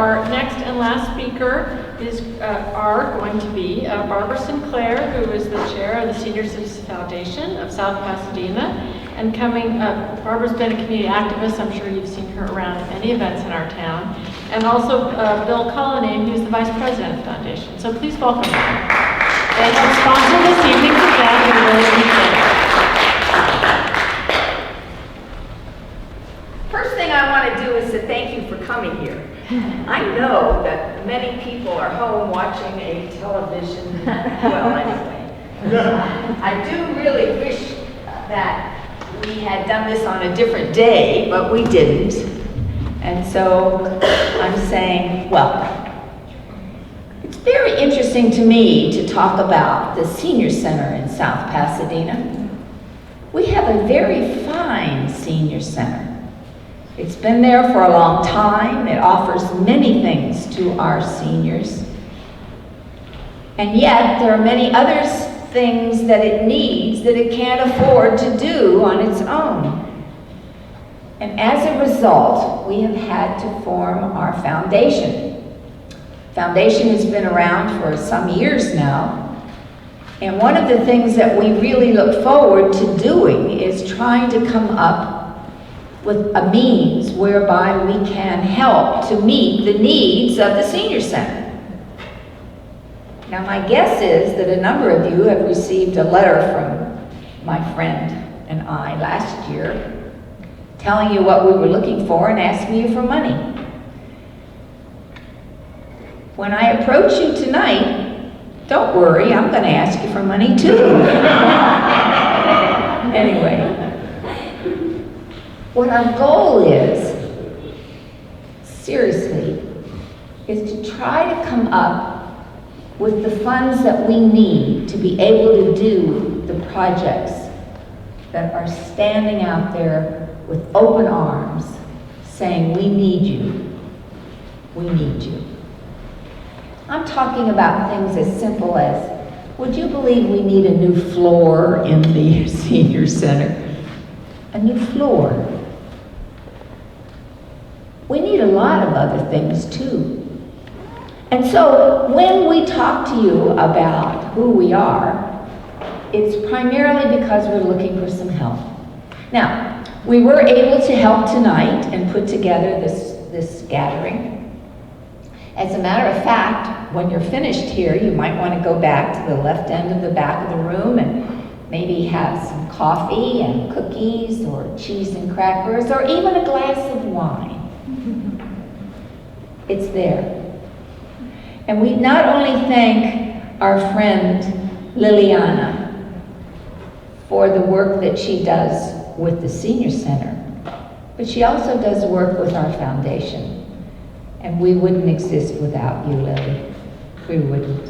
our next and last speaker are going to be Barbara Sinclair, who is the chair of the Senior Citizens Foundation of South Pasadena. And coming up, Barbara's been a community activist. I'm sure you've seen her around at many events in our town. And also Bill Cullinane, who's the vice president of the foundation. So please welcome them. They have sponsored this evening's event. We really appreciate it. First thing I want to do is to thank you for coming here. I know that many people are home watching a television, well, anyway. I do really wish that we had done this on a different day, but we didn't. And so I'm saying welcome. It's very interesting to me to talk about the Senior Center in South Pasadena. We have a very fine senior center. It's been there for a long time. It offers many things to our seniors. And yet, there are many other things that it needs that it can't afford to do on its own. And as a result, we have had to form our foundation. Foundation has been around for some years now. And one of the things that we really look forward to doing is trying to come up with a means whereby we can help to meet the needs of the senior center. Now, my guess is that a number of you have received a letter from my friend and I last year telling you what we were looking for and asking you for money. When I approach you tonight, don't worry, I'm going to ask you for money too. Anyway, what our goal is, seriously, is to try to come up with the funds that we need to be able to do the projects that are standing out there with open arms saying, we need you, we need you. I'm talking about things as simple as, would you believe we need a new floor in the senior center? A new floor. We need a lot of other things too. And so when we talk to you about who we are, it's primarily because we're looking for some help. Now, we were able to help tonight and put together this gathering. As a matter of fact, when you're finished here, you might want to go back to the left end of the back of the room and maybe have some coffee and cookies or cheese and crackers or even a glass of wine. It's there. And we not only thank our friend Liliana for the work that she does with the Senior Center, but she also does work with our foundation. And we wouldn't exist without you, Lily. We wouldn't.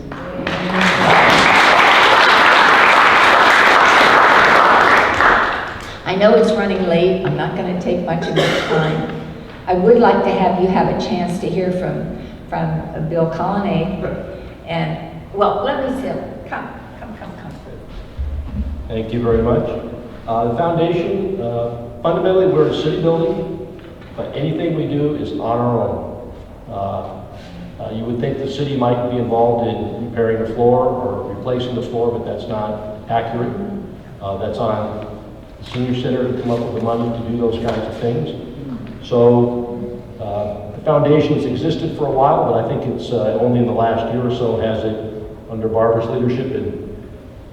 I know it's running late. I'm not going to take much of your time. I would like to have you have a chance to hear from Bill Cullinane. And, well, let me see. Come. Thank you very much. The foundation, fundamentally, we're a city building, but anything we do is on our own. You would think the city might be involved in repairing the floor or replacing the floor, but that's not accurate. That's on the senior center to come up with the money to do those kinds of things. So the foundation has existed for a while, but I think it's only in the last year or so has it, under Barbara's leadership and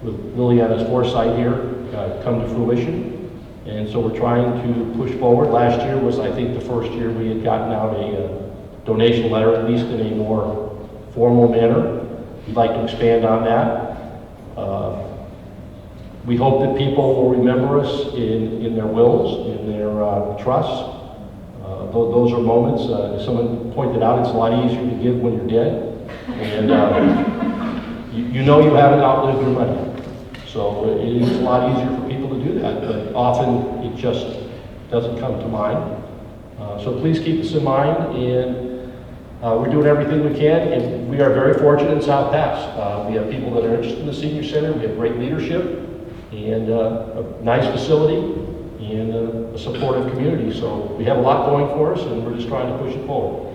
with Liliana's foresight here, come to fruition. And so we're trying to push forward. Last year was, I think, the first year we had gotten out a donation letter, at least in a more formal manner. We'd like to expand on that. We hope that people will remember us in their wills, in their trusts. Those are moments, as someone pointed out, it's a lot easier to give when you're dead. And you know you haven't outlived your money. So it is a lot easier for people to do that, but often it just doesn't come to mind. So please keep this in mind, and we're doing everything we can, and we are very fortunate in South Pass. We have people that are interested in the senior center, we have great leadership, and a nice facility, and a supportive community. So we have a lot going for us, and we're just trying to push it forward.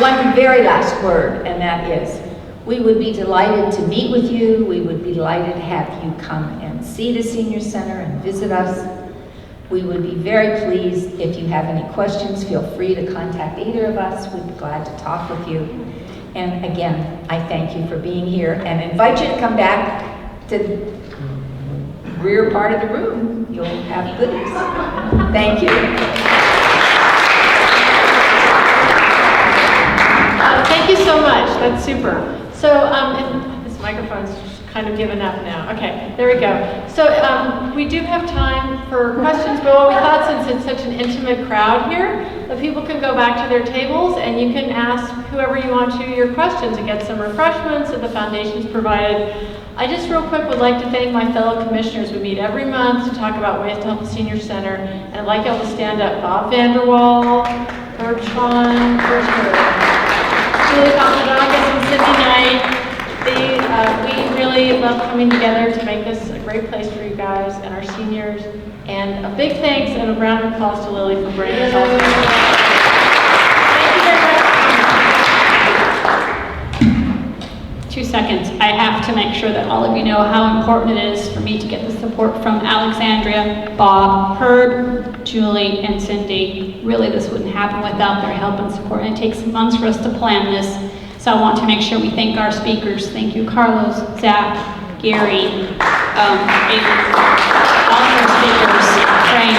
one very last word, and that is, we would be delighted to meet with you. We would be delighted to have you come and see the senior center and visit us. We would be very pleased if you have any questions. Feel free to contact either of us. We'd be glad to talk with you. And again, I thank you for being here and invite you to come back to the rear part of the room. You'll have goodies. Thank you. Thank you so much. That's super. So, and this microphone's kind of given up now. Okay, there we go. So we do have time for questions, but what we thought, since it's such an intimate crowd here, that people can go back to their tables and you can ask whoever you want to your questions and get some refreshments that the foundation's provided. I just real quick would like to thank my fellow commissioners. We meet every month to talk about ways to help the senior center, and I'd like y'all to stand up. Bob Vanderwall, Bertrand, Julie Papadakis, and Cindy Knight. We really love coming together to make this a great place for you guys and our seniors. And a big thanks and a round of applause to Lily for bringing us all together. Thank you very much. 2 seconds. I have to make sure that all of you know how important it is for me to get the support from Alexandria, Bob, Herb, Julie, and Cindy. Really, this wouldn't happen without their help and support, and it takes months for us to plan this. So I want to make sure we thank our speakers. Thank you, Carlos, Zach, Gary, and all of our speakers, Frank,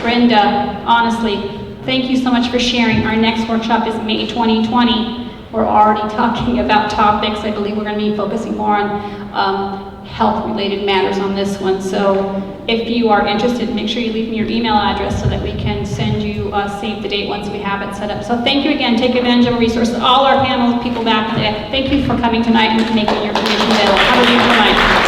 Brenda. Honestly, thank you so much for sharing. Our next workshop is May 2020. We're already talking about topics. I believe we're going to be focusing more on health-related matters on this one. So if you are interested, make sure you leave me your email address so that we can send you save the date once we have it set up. So thank you again. Take advantage of our resources. All our panel people back there. Thank you for coming tonight and making your commission available. Have a beautiful night.